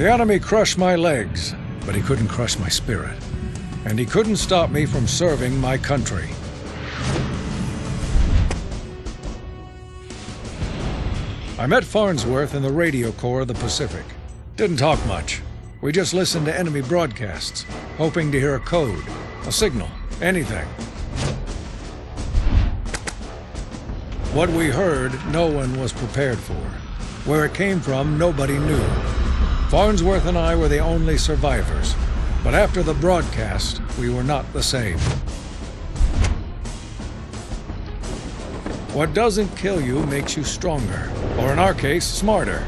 The enemy crushed my legs, but he couldn't crush my spirit. And he couldn't stop me from serving my country. I met Farnsworth in the radio corps of the Pacific. Didn't talk much. We just listened to enemy broadcasts, hoping to hear a code, a signal, anything. What we heard, no one was prepared for. Where it came from, nobody knew. Farnsworth and I were the only survivors. But after the broadcast, we were not the same. What doesn't kill you makes you stronger, or in our case, smarter.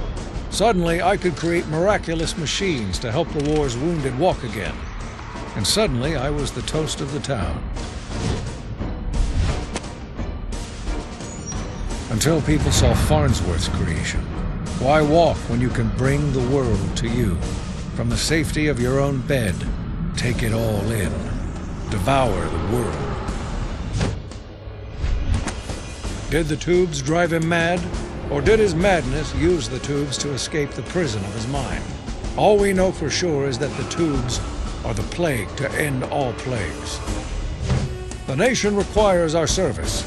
Suddenly, I could create miraculous machines to help the war's wounded walk again. And suddenly, I was the toast of the town. Until people saw Farnsworth's creation. Why walk when you can bring the world to you? From the safety of your own bed, take it all in. Devour the world. Did the tubes drive him mad? Or did his madness use the tubes to escape the prison of his mind? All we know for sure is that the tubes are the plague to end all plagues. The nation requires our service.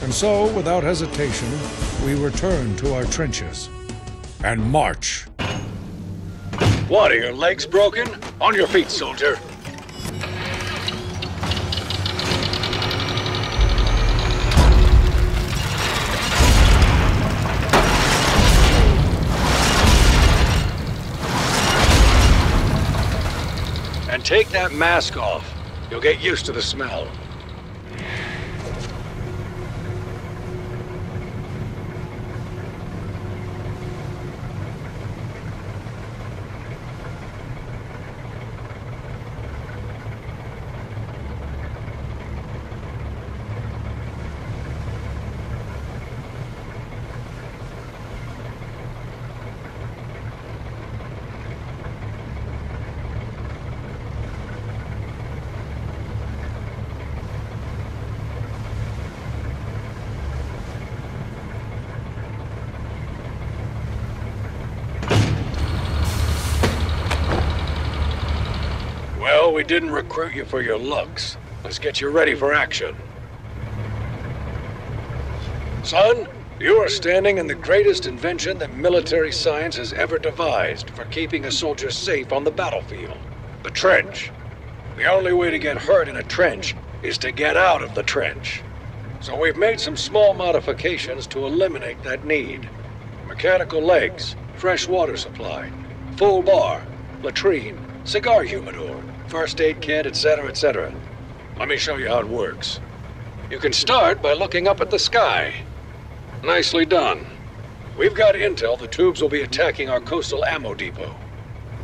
And so, without hesitation, we return to our trenches and march. What, are your legs broken? On your feet, soldier. And take that mask off. You'll get used to the smell. Well, we didn't recruit you for your looks. Let's get you ready for action. Son, you are standing in the greatest invention that military science has ever devised for keeping a soldier safe on the battlefield. The trench. The only way to get hurt in a trench is to get out of the trench. So we've made some small modifications to eliminate that need. Mechanical legs, fresh water supply, full bar, latrine, cigar humidor, first aid kit, etc., etc. Let me show you how it works. You can start by looking up at the sky. Nicely done. We've got intel the tubes will be attacking our coastal ammo depot.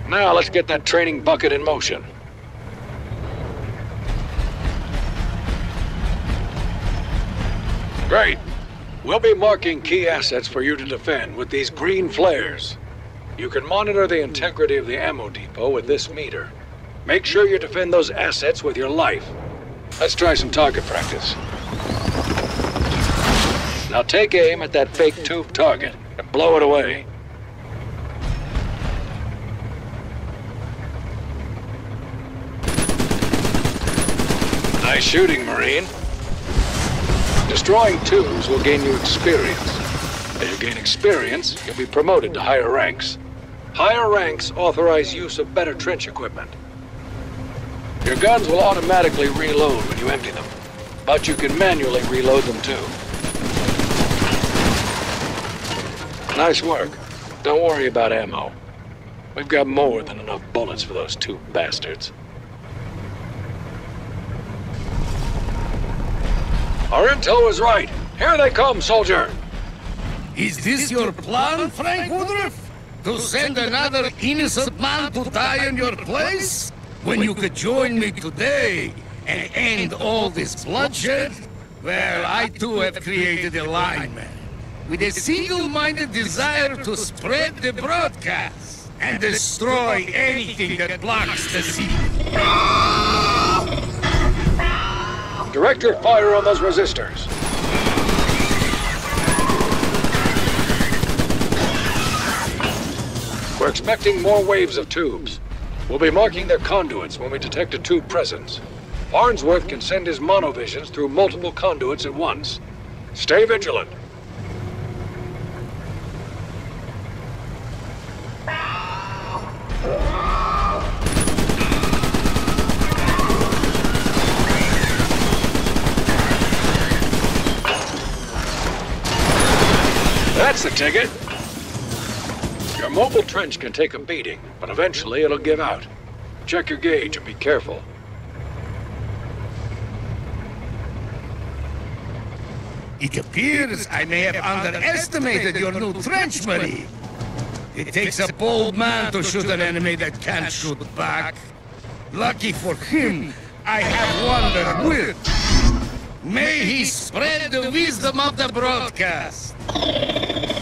Now let's get that training bucket in motion. Great. We'll be marking key assets for you to defend with these green flares. You can monitor the integrity of the ammo depot with this meter. Make sure you defend those assets with your life. Let's try some target practice. Now take aim at that fake tube target and blow it away. Nice shooting, Marine. Destroying tubes will gain you experience. As you gain experience, you'll be promoted to higher ranks. Higher ranks authorize use of better trench equipment. Your guns will automatically reload when you empty them, but you can manually reload them too. Nice work. Don't worry about ammo. We've got more than enough bullets for those two bastards. Our intel was right. Here they come, soldier. Is this your plan, Frank Woodruff? To send another innocent man to die in your place? When you could join me today and end all this bloodshed? Well, I too have created a lineman with a single-minded desire to spread the broadcast and destroy anything that blocks the signal. Direct your fire on those resistors. We're expecting more waves of tubes. We'll be marking their conduits when we detect a tube presence. Farnsworth can send his monovisions through multiple conduits at once. Stay vigilant. That's the ticket. Your mobile trench can take a beating, but eventually it'll give out. Check your gauge and be careful. It appears I may have underestimated your new trench, Marie. It takes a bold man to shoot an enemy that can't shoot back. Lucky for him, I have one that will. May he spread the wisdom of the broadcast.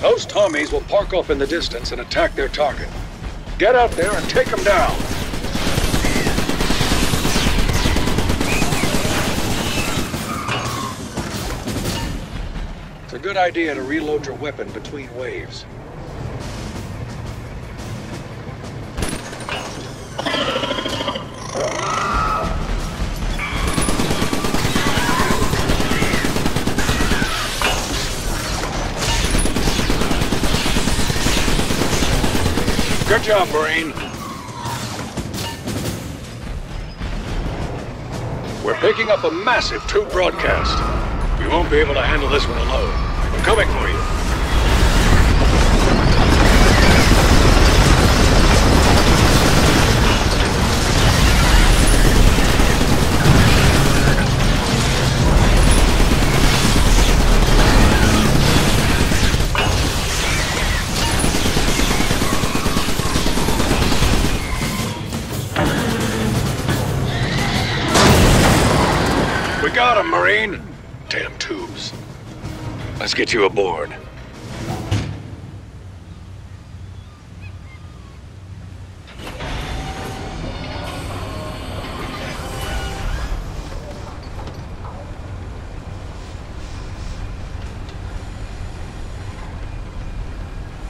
Those Tommies will park off in the distance and attack their target. Get out there and take them down. It's a good idea to reload your weapon between waves. Good job, Marine. We're picking up a massive tube broadcast. We won't be able to handle this one alone. I'm coming for you. Got him, Marine! Damn tubes. Let's get you aboard.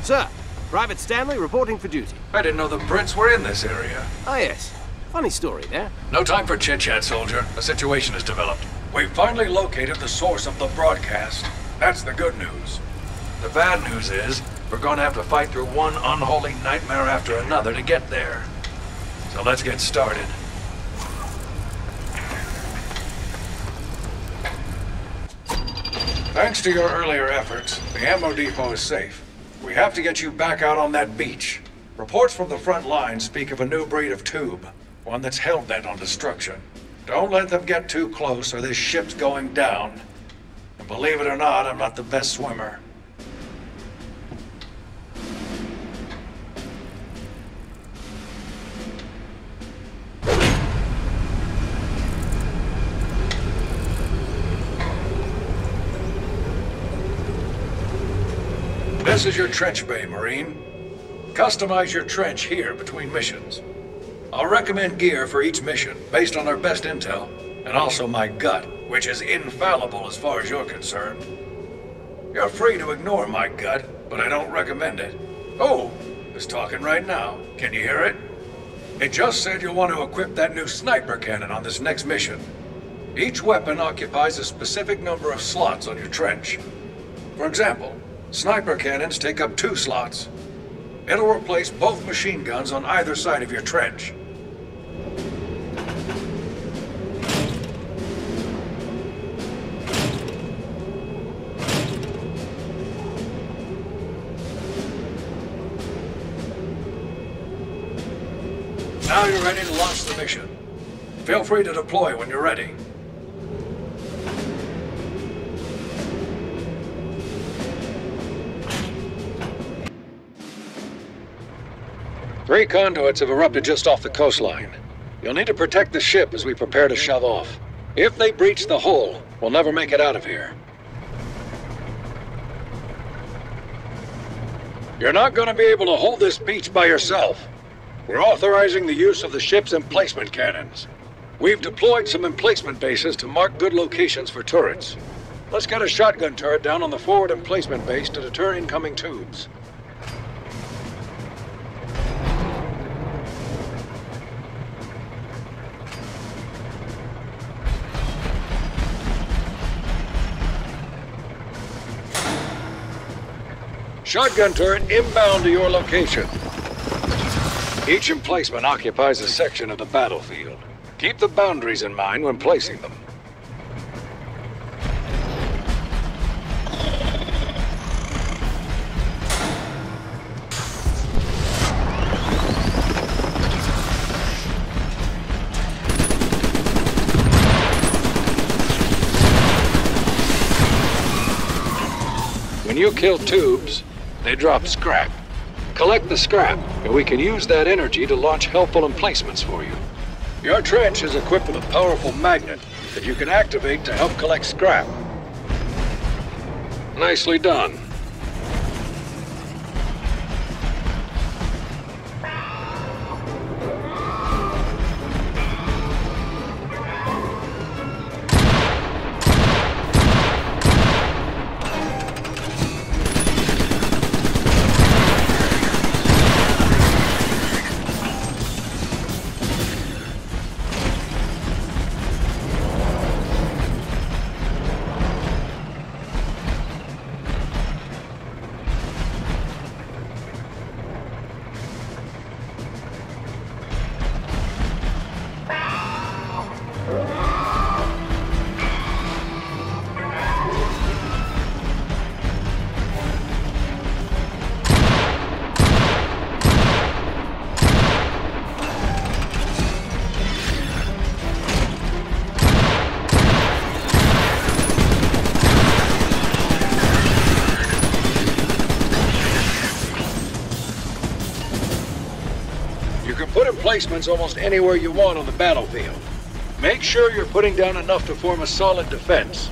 Sir, Private Stanley reporting for duty. I didn't know the Brits were in this area. Ah, yes. Funny story there. No time for chit-chat, soldier. A situation has developed. We've finally located the source of the broadcast. That's the good news. The bad news is, we're going to have to fight through one unholy nightmare after another to get there. So let's get started. Thanks to your earlier efforts, the ammo depot is safe. We have to get you back out on that beach. Reports from the front line speak of a new breed of tube, one that's hell-bent on destruction. Don't let them get too close or this ship's going down. And believe it or not, I'm not the best swimmer. This is your trench bay, Marine. Customize your trench here between missions. I'll recommend gear for each mission, based on our best intel, and also my gut, which is infallible as far as you're concerned. You're free to ignore my gut, but I don't recommend it. Oh, it's talking right now. Can you hear it? It just said you'll want to equip that new sniper cannon on this next mission. Each weapon occupies a specific number of slots on your trench. For example, sniper cannons take up 2 slots. It'll replace both machine guns on either side of your trench. Now you're ready to launch the mission. Feel free to deploy when you're ready. Three conduits have erupted just off the coastline. You'll need to protect the ship as we prepare to shove off. If they breach the hull, we'll never make it out of here. You're not going to be able to hold this beach by yourself. We're authorizing the use of the ship's emplacement cannons. We've deployed some emplacement bases to mark good locations for turrets. Let's get a shotgun turret down on the forward emplacement base to deter incoming tubes. Shotgun turret inbound to your location. Each emplacement occupies a section of the battlefield. Keep the boundaries in mind when placing them. When you kill tubes, they drop scrap. Collect the scrap, and we can use that energy to launch helpful emplacements for you. Your trench is equipped with a powerful magnet that you can activate to help collect scrap. Nicely done. Put emplacements almost anywhere you want on the battlefield. Make sure you're putting down enough to form a solid defense.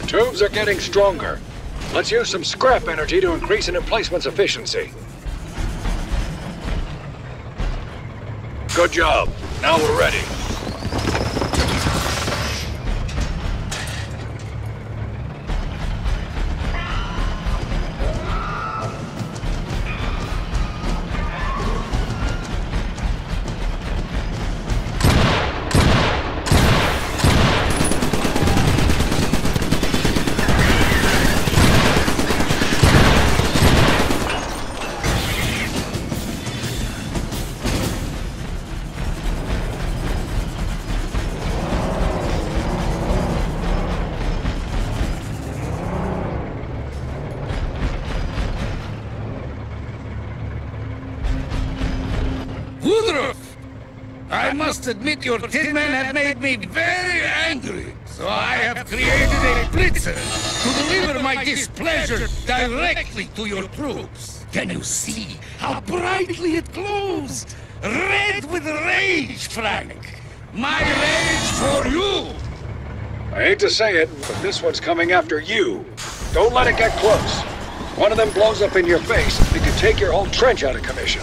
Tubes are getting stronger. Let's use some scrap energy to increase an emplacement's efficiency. Good job. Now we're ready. I must admit your tin man had made me very angry, so I have created a blitzer to deliver my displeasure directly to your troops. Can you see how brightly it glows? Red with rage, Frank. My rage for you. I hate to say it, but this one's coming after you. Don't let it get close. One of them blows up in your face, it could take your whole trench out of commission.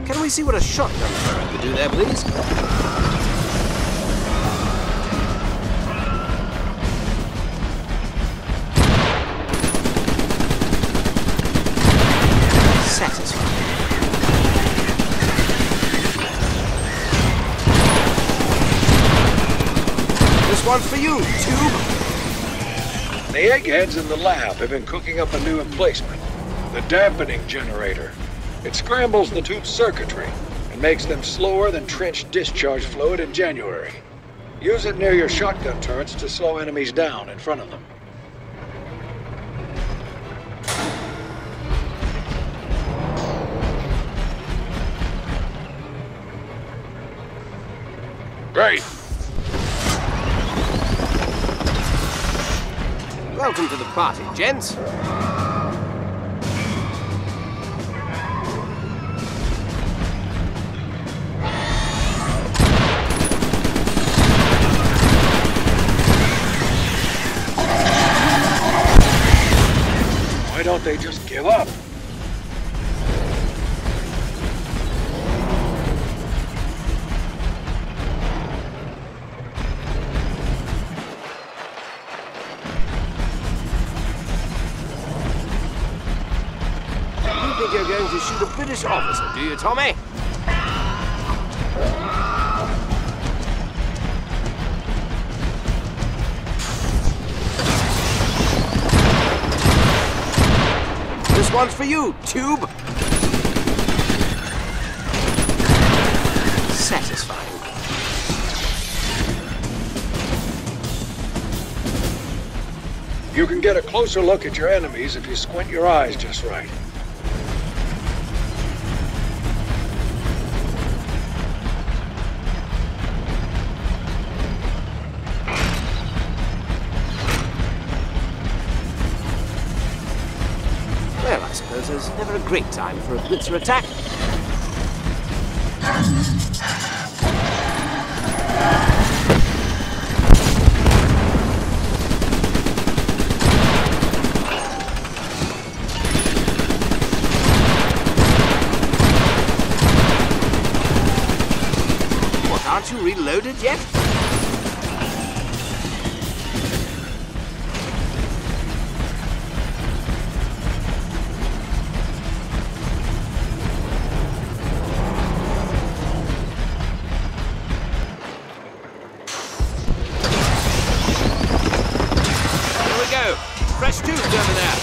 Can we see what a shotgun turret could do there, please? Satisfying. This one's for you, Tube. The eggheads in the lab have been cooking up a new emplacement. The dampening generator. It scrambles the tube's circuitry and makes them slower than trench discharge fluid in January. Use it near your shotgun turrets to slow enemies down in front of them. Great. Welcome to the party, gents. Why don't they just give up? You think you're going to shoot a British officer, do you, Tommy? This one's for you, Tube. Satisfying. You can get a closer look at your enemies if you squint your eyes just right. Well, I suppose there's never a great time for a blitzer attack. What, aren't you reloaded yet? Fresh tubes over there.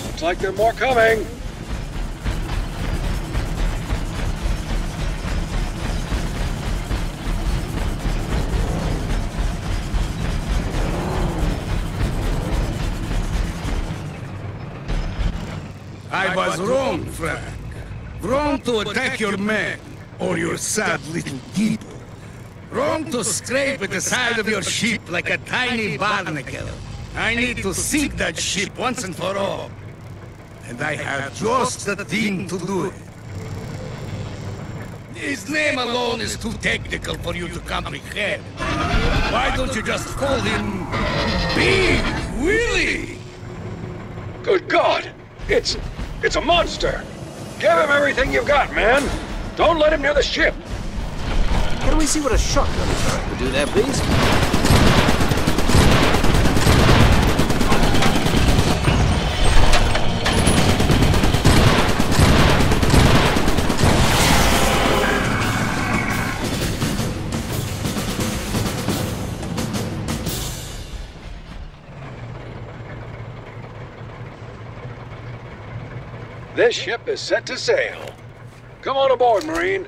Looks like there are more coming. I was wrong, Frank. Wrong to attack your men, or your sad little people. Wrong to scrape at the side of your ship like a tiny barnacle. I need to sink that ship once and for all. And I have just the thing to do it. His name alone is too technical for you to comprehend. Why don't you just call him Big Willie? Good God! It's a monster! Give him everything you've got, man! Don't let him near the ship! Can we see what a shotgun turret would do there, please? This ship is set to sail. Come on aboard, Marine.